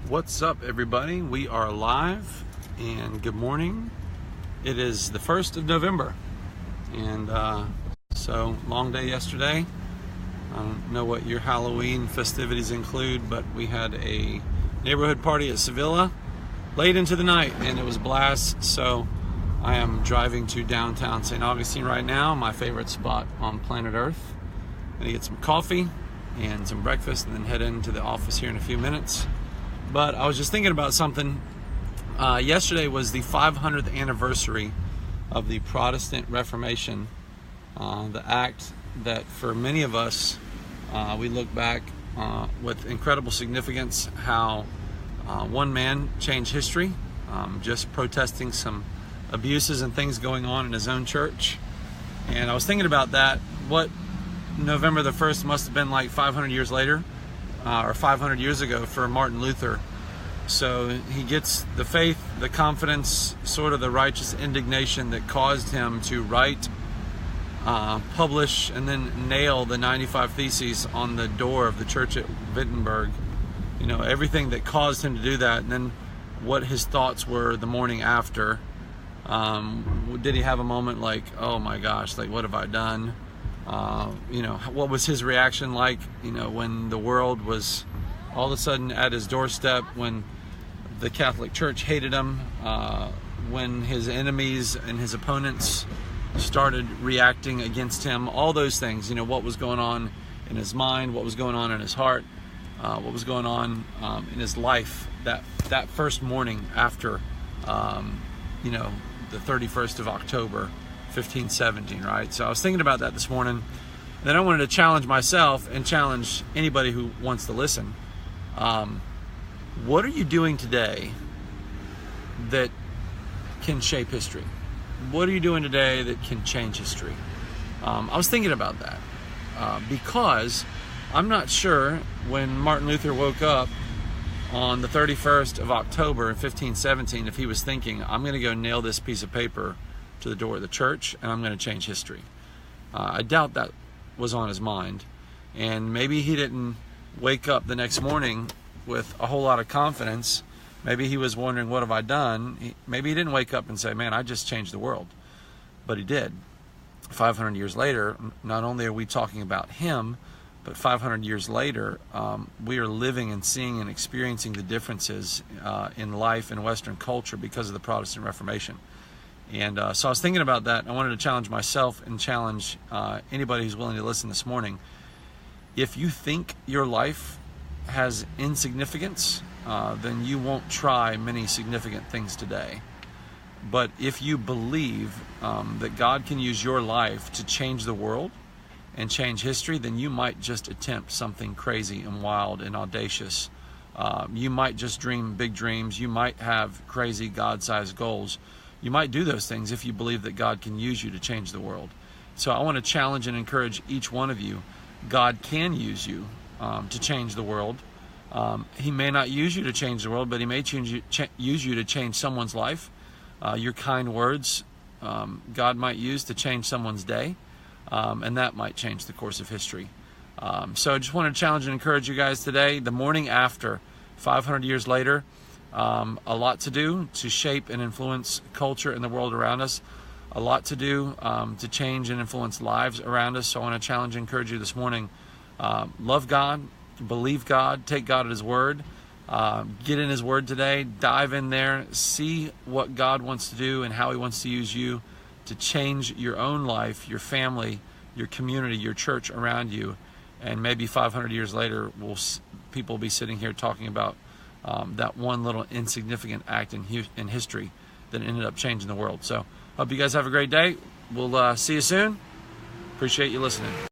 What's up, everybody? We are live, and good morning. It is the 1st of November, and so long day yesterday. I don't know what your Halloween festivities include, but we had a neighborhood party at Sevilla late into the night, and it was a blast. So I am driving to downtown St. Augustine right now, my favorite spot on planet Earth. I'm gonna get some coffee and some breakfast, and then head into the office here in a few minutes. But I was just thinking about something. Yesterday was the 500th anniversary of the Protestant Reformation, the act that for many of us, we look back with incredible significance, how one man changed history, just protesting some abuses and things going on in his own church. And I was thinking about that, what November the 1st must have been like 500 years later, or 500 years ago for Martin Luther. So he gets the faith, the confidence, sort of the righteous indignation that caused him to write, publish, and then nail the 95 Theses on the door of the church at Wittenberg. You know, everything that caused him to do that, and then what his thoughts were the morning after. Did he have a moment like, oh my gosh, like what have I done? You know, what was his reaction like, you know, when the world was all of a sudden at his doorstep, when the Catholic Church hated him, when his enemies and his opponents started reacting against him, all those things, you know, what was going on in his mind, what was going on in his heart, what was going on in his life that first morning after, you know, the 31st of October, 1517, right? So I was thinking about that this morning. And then I wanted to challenge myself and challenge anybody who wants to listen. What are you doing today that can shape history? What are you doing today that can change history? I was thinking about that because I'm not sure when Martin Luther woke up on the 31st of October in 1517 if he was thinking, I'm going to go nail this piece of paper to the door of the church and I'm going to change history. I doubt that was on his mind, and maybe he didn't wake up the next morning with a whole lot of confidence. Maybe he was wondering, what have I done? Maybe he didn't wake up and say, man, I just changed the world. But he did. 500 years later, not only are we talking about him, but 500 years later, we are living and seeing and experiencing the differences in life and Western culture because of the Protestant Reformation. And so I was thinking about that. I wanted to challenge myself and challenge anybody who's willing to listen this morning. If you think your life has insignificance, then you won't try many significant things today. But if you believe that God can use your life to change the world and change history, then you might just attempt something crazy and wild and audacious. You might just dream big dreams. You might have crazy God-sized goals. You might do those things if you believe that God can use you to change the world. So I want to challenge and encourage each one of you. God can use you to change the world. He may not use you to change the world, but he may use you to change someone's life. Your kind words, God might use to change someone's day, and that might change the course of history. So I just want to challenge and encourage you guys today, the morning after, 500 years later, a lot to do to shape and influence culture in the world around us, a lot to do to change and influence lives around us. So I want to challenge and encourage you this morning. Love God, believe God, take God at his word, get in his word today, dive in there, see what God wants to do and how he wants to use you to change your own life, your family, your community, your church around you. And maybe 500 years later, people will be sitting here talking about that one little insignificant act in history that ended up changing the world. So hope you guys have a great day. We'll see you soon. Appreciate you listening.